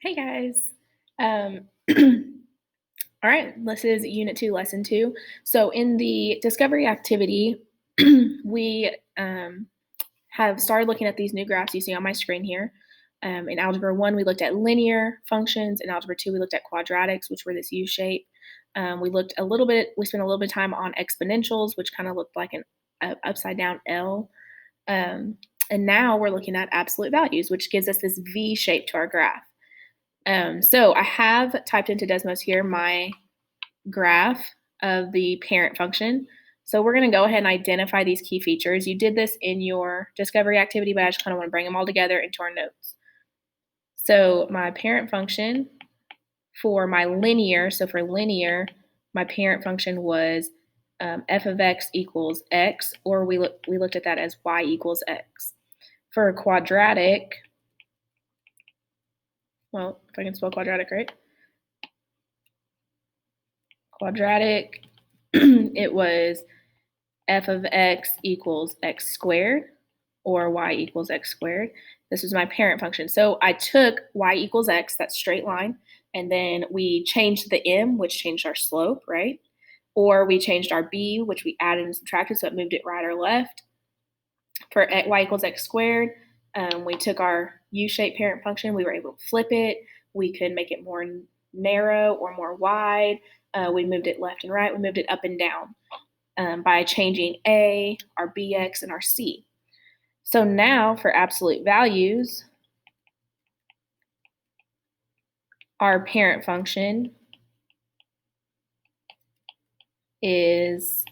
Hey guys. Um, all right, this is Unit 2, Lesson 2. So, in the discovery activity, we have started looking at these new graphs you see on my screen here. In Algebra 1, we looked at linear functions. In Algebra 2, we looked at quadratics, which were this U shape. We spent a little bit of time on exponentials, which kind of looked like an upside down L. And now we're looking at absolute values, which gives us this V shape to our graph. So I have typed into Desmos here my graph of the parent function. So we're going to go ahead and identify these key features. You did this in your discovery activity, but I just kind of want to bring them all together into our notes. So my parent function for my linear, my parent function was f of x equals x, or we looked at that as y equals x. For a quadratic, well, if I can spell quadratic right, quadratic, it was f of x equals x squared, or y equals x squared. This was my parent function. So I took y equals x, that straight line, and then we changed the m, which changed our slope, right? Or we changed our b, which we added and subtracted, so it moved it right or left. For y equals x squared, we took our u-shaped parent function, we were able to flip it. We could make it more narrow or more wide. We moved it left and right. We moved it up and down by changing a, our bx, and our c. So now for absolute values, our parent function is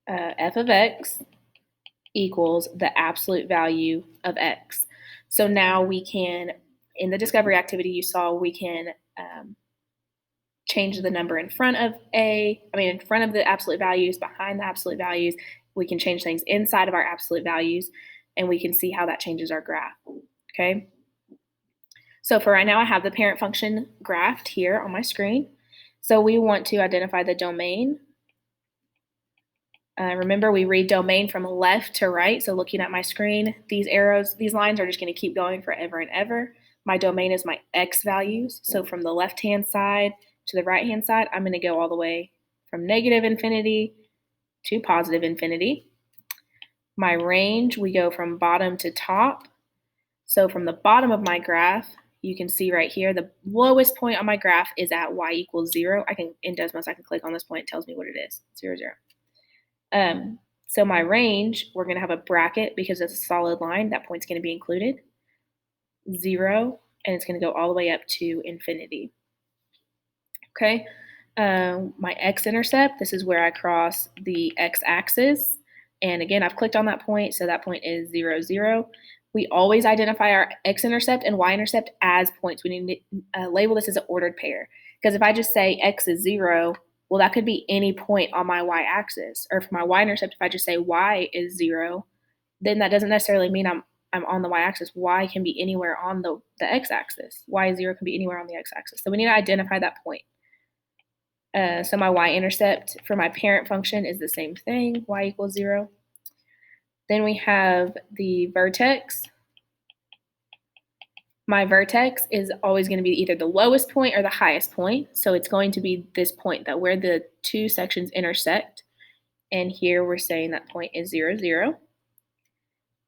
f of x equals the absolute value of x. So now we can, in the discovery activity you saw, we can change the number in front of in front of the absolute values, behind the absolute values. We can change things inside of our absolute values, and we can see how that changes our graph, okay? So for right now, I have the parent function graphed here on my screen. So we want to identify the domain. Remember, we read domain from left to right. So looking at my screen, these arrows, these lines are just going to keep going forever and ever. My domain is my x values. So from the left-hand side to the right-hand side, I'm going to go all the way from negative infinity to positive infinity. My range, we go from bottom to top. So from the bottom of my graph, you can see right here, the lowest point on my graph is at y equals 0. In Desmos, I can click on this point, it tells me what it is, 0, 0. So my range, we're going to have a bracket because it's a solid line. That point's going to be included, 0, and it's going to go all the way up to infinity. Okay, my x-intercept, this is where I cross the x-axis. And again, I've clicked on that point, so that point is 0, 0. We always identify our x-intercept and y-intercept as points. We need to label this as an ordered pair. Because if I just say x is 0, well, that could be any point on my y-axis. Or for my y-intercept, if I just say y is 0, then that doesn't necessarily mean I'm on the y-axis. Y can be anywhere on the x-axis. Y 0 can be anywhere on the x-axis. So we need to identify that point. So my y-intercept for my parent function is the same thing, y equals 0. Then we have the vertex. My vertex is always going to be either the lowest point or the highest point. So it's going to be this point, that where the two sections intersect. And here we're saying that point is 0, 0.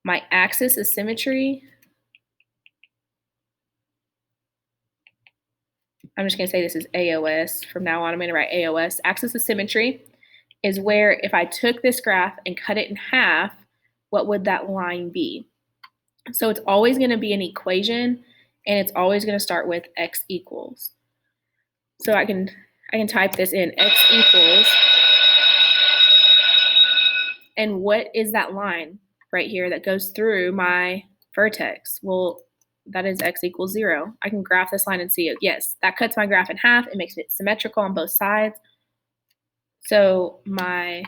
My axis of symmetry, I'm just going to say this is AOS. From now on, I'm going to write AOS. Axis of symmetry is where if I took this graph and cut it in half, what would that line be? So it's always going to be an equation, and it's always going to start with x equals. So I can type this in, x equals, and what is that line right here that goes through my vertex? Well, that is x equals 0. I can graph this line and see it. Yes, that cuts my graph in half. It makes it symmetrical on both sides. So my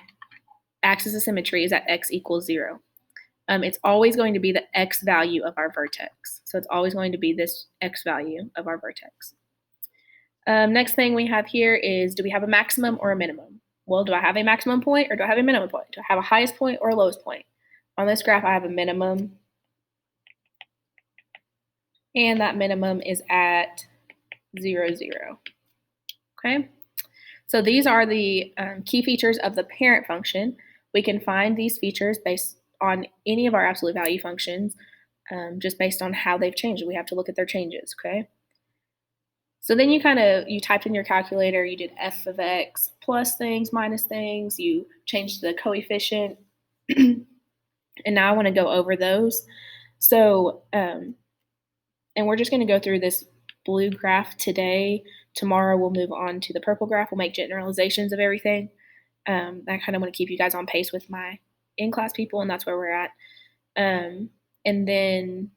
axis of symmetry is at x equals 0. It's always going to be the x value of our vertex. So it's always going to be this x value of our vertex. Next thing we have here is, do we have a maximum or a minimum? Well, do I have a maximum point or do I have a minimum point? Do I have a highest point or a lowest point? On this graph, I have a minimum and that minimum is at 0, 0. Okay, so these are the key features of the parent function. We can find these features based on any of our absolute value functions, just based on how they've changed. We have to look at their changes, okay? So then you typed in your calculator, you did f of x plus things, minus things, you changed the coefficient, and now I want to go over those. So, and we're just going to go through this blue graph today. Tomorrow we'll move on to the purple graph. We'll make generalizations of everything. I kind of want to keep you guys on pace with my in-class people, and that's where we're at. And then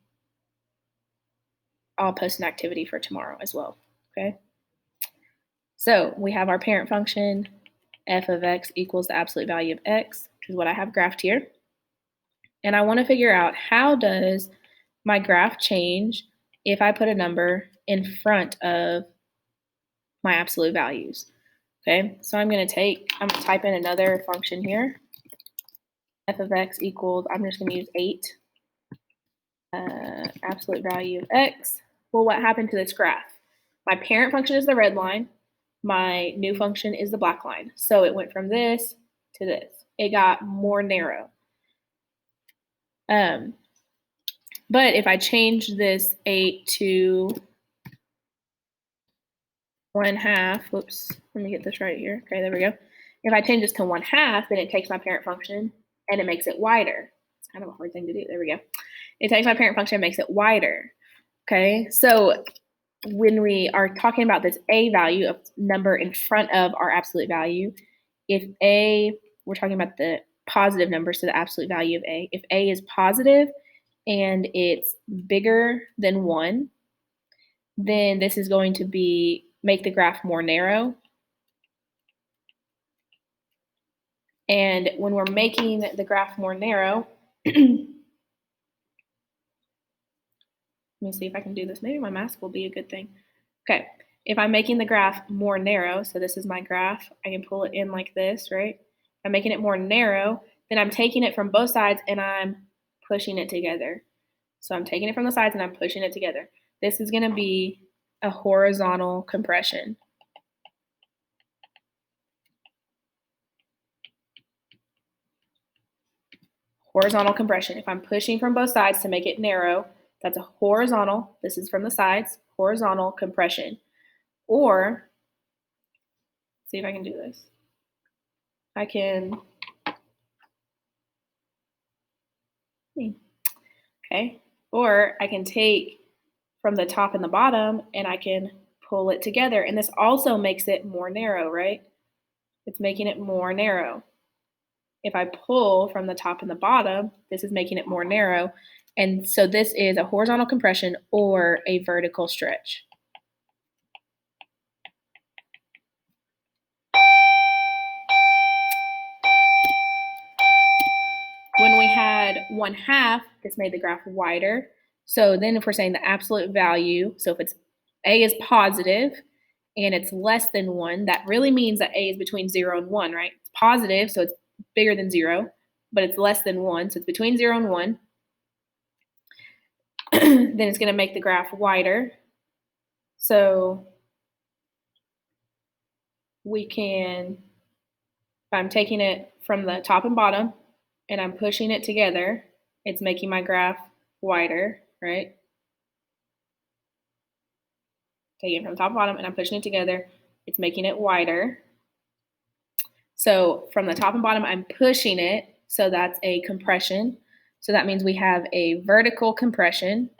I'll post an activity for tomorrow as well, okay? So we have our parent function, f of x equals the absolute value of x, which is what I have graphed here. And I want to figure out, how does my graph change if I put a number in front of my absolute values? Okay, so I'm going to type in another function here. F of x equals, I'm just going to use 8, absolute value of x. Well, what happened to this graph? My parent function is the red line. My new function is the black line. So it went from this to this. It got more narrow. But if I change this 8 to 1/2, whoops, let me get this right here. Okay, there we go. If I change this to 1/2, then it takes my parent function and it makes it wider. It's kind of a hard thing to do. There we go. It takes my parent function and makes it wider. Okay, so when we are talking about this a value of number in front of our absolute value, if a, we're talking about the positive numbers to the absolute value of a. If a is positive and it's bigger than 1, then this is going to make the graph more narrow. And when we're making the graph more narrow, let me see if I can do this. Maybe my mask will be a good thing. Okay, if I'm making the graph more narrow, so this is my graph, I can pull it in like this, right? I'm making it more narrow, then I'm taking it from both sides and I'm pushing it together. So I'm taking it from the sides and I'm pushing it together. This is going to be a horizontal compression. Horizontal compression. If I'm pushing from both sides to make it narrow, that's a horizontal. This is from the sides, horizontal compression. Or, see if I can do this. I can, okay, or I can take from the top and the bottom and I can pull it together. And this also makes it more narrow, right? It's making it more narrow. If I pull from the top and the bottom, this is making it more narrow. And so this is a horizontal compression or a vertical stretch. When we had 1/2, this made the graph wider. So then if we're saying the absolute value, so if it's a is positive and it's less than 1, that really means that a is between 0 and 1, right? It's positive, so it's bigger than 0, but it's less than 1, so it's between 0 and 1. Then it's going to make the graph wider. So we can, if I'm taking it from the top and bottom and I'm pushing it together, it's making my graph wider, right? Taking it from top and bottom and I'm pushing it together, it's making it wider. So from the top and bottom, I'm pushing it, so that's a compression. So that means we have a vertical compression.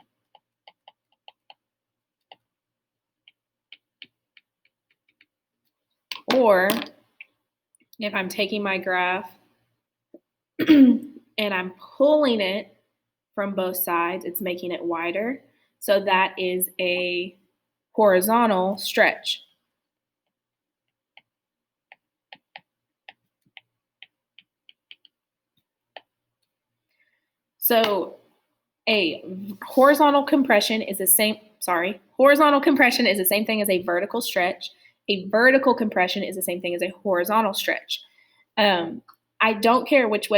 Or if I'm taking my graph and I'm pulling it from both sides, it's making it wider. So that is a horizontal stretch. So a horizontal compression is the same, horizontal compression is the same thing as a vertical stretch. A vertical compression is the same thing as a horizontal stretch. I don't care which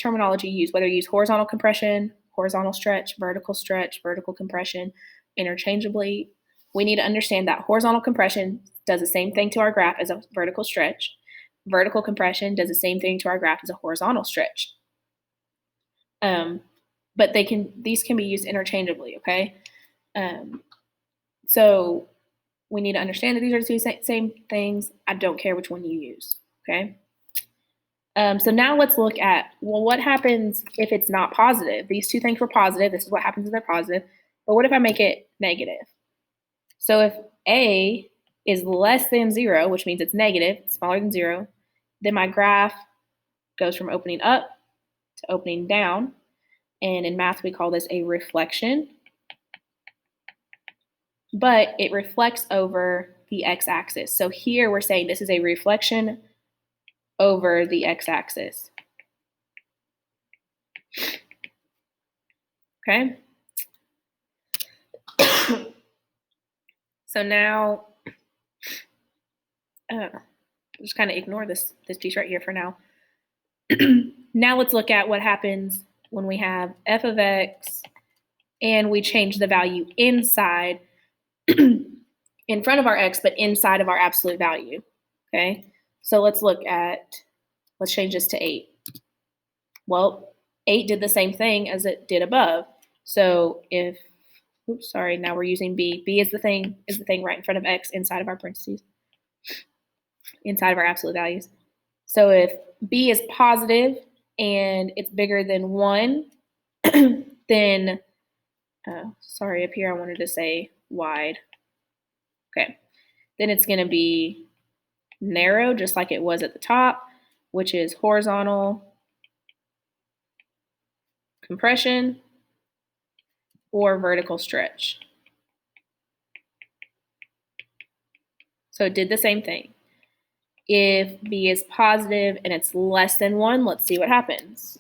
terminology you use, whether you use horizontal compression, horizontal stretch, vertical compression. interchangeably, we need to understand that horizontal compression does the same thing to our graph as a vertical stretch. Vertical compression does the same thing to our graph as a horizontal stretch. But these can be used interchangeably, okay? So we need to understand that these are the two same things. I don't care which one you use, okay? So now let's look at, well, what happens if it's not positive? These two things were positive. This is what happens if they're positive. But what if I make it negative? So if A is less than 0, which means it's negative, it's smaller than 0, then my graph goes from opening up to opening down. And in math, we call this a reflection. But it reflects over the x-axis. So here we're saying this is a reflection over the x-axis. Okay? So now, just kind of ignore this piece right here for now. Now let's look at what happens when we have f of x and we change the value inside, in front of our x, but inside of our absolute value. Okay? So let's change this to 8. Well, 8 did the same thing as it did above. So now we're using b. B is the thing right in front of x inside of our parentheses, inside of our absolute values. So if b is positive and it's bigger than 1, then, up here I wanted to say wide. Okay, then it's going to be narrow, just like it was at the top, which is horizontal compression or vertical stretch. So it did the same thing. If b is positive and it's less than 1, let's see what happens.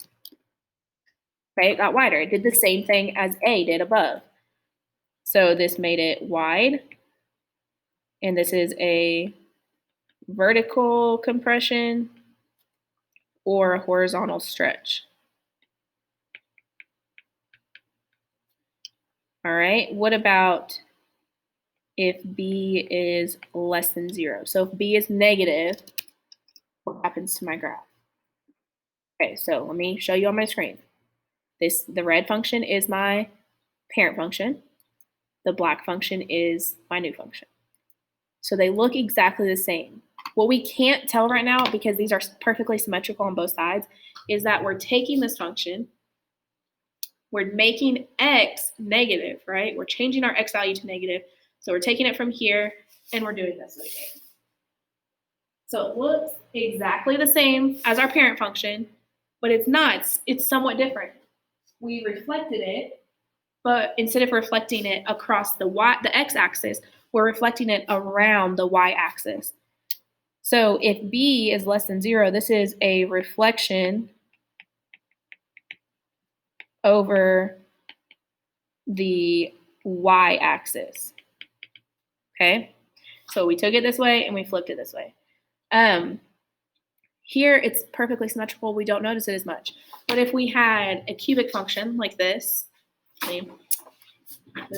Okay, it got wider. It did the same thing as A did above. So this made it wide, and this is a vertical compression or a horizontal stretch. All right, what about if b is less than 0? So if b is negative, what happens to my graph? Okay, so let me show you on my screen. The red function is my parent function. The black function is my new function. So they look exactly the same. What we can't tell right now, because these are perfectly symmetrical on both sides, is that we're taking this function, we're making x negative, right? We're changing our x value to negative. So we're taking it from here and we're doing this again. So it looks exactly the same as our parent function, but it's not. It's somewhat different. We reflected it, but instead of reflecting it across the x-axis, we're reflecting it around the y-axis. So if b is less than 0, this is a reflection over the y-axis. Okay, so we took it this way and we flipped it this way. Here it's perfectly symmetrical. We don't notice it as much. But if we had a cubic function like this, move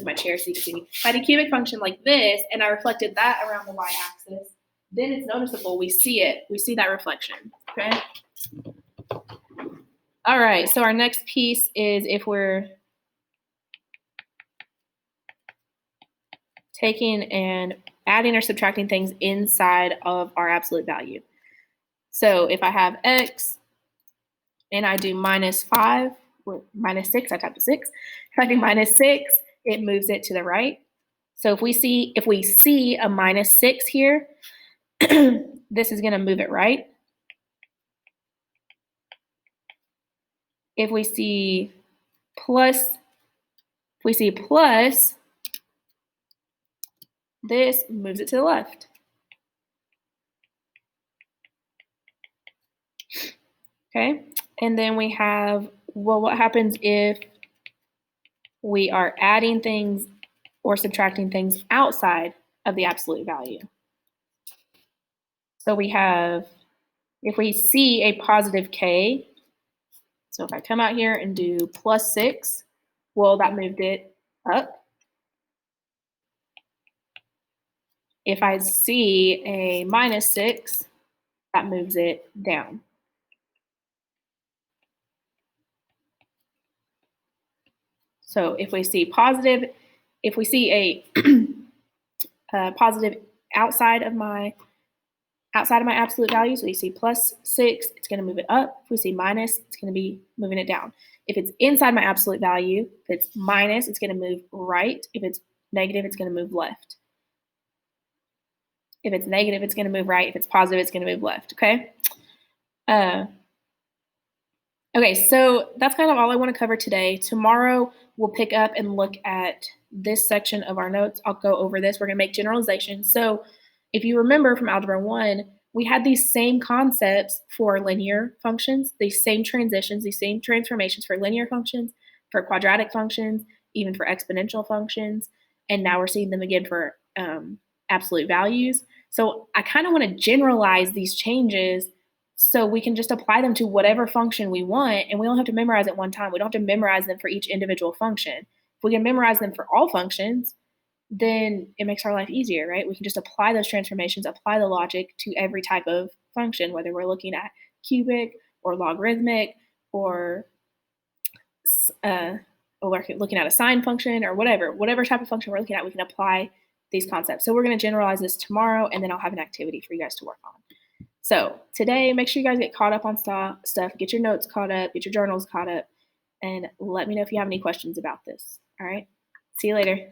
my chair so you can see me. If I had a cubic function like this and I reflected that around the y-axis, then it's noticeable. We see it. We see that reflection. Okay. All right. So our next piece is if we're taking and adding or subtracting things inside of our absolute value. So if I have x and I do -5 or -6, I typed a 6. If I do -6, it moves it to the right. So if we see a -6 here, this is going to move it right. If we see plus, this moves it to the left. Okay, and then we have, well, what happens if we are adding things or subtracting things outside of the absolute value? So we have, if we see a positive k, so if I come out here and do +6, well, that moved it up. If I see a -6, that moves it down. So if we see a, positive outside of my absolute values, we see +6, it's going to move it up. If we see minus, it's going to be moving it down. If it's inside my absolute value, if it's minus, it's going to move right. If it's negative, it's going to move left. If it's negative, it's going to move right. If it's positive, it's going to move left. Okay. Okay, so that's kind of all I want to cover today. Tomorrow, we'll pick up and look at this section of our notes. I'll go over this. We're going to make generalizations. So if you remember from Algebra 1, we had these same concepts for linear functions, these same transitions, these same transformations for linear functions, for quadratic functions, even for exponential functions. And now we're seeing them again for absolute values. So I kind of want to generalize these changes so we can just apply them to whatever function we want, and we don't have to memorize it one time. We don't have to memorize them for each individual function. If we can memorize them for all functions, then it makes our life easier, right? We can just apply those transformations, apply the logic to every type of function, whether we're looking at cubic or logarithmic or we're looking at a sine function or whatever type of function we're looking at, we can apply these concepts. So we're going to generalize this tomorrow, and then I'll have an activity for you guys to work on. So today, make sure you guys get caught up on stuff, get your notes caught up, get your journals caught up, and let me know if you have any questions about this. All right. See you later.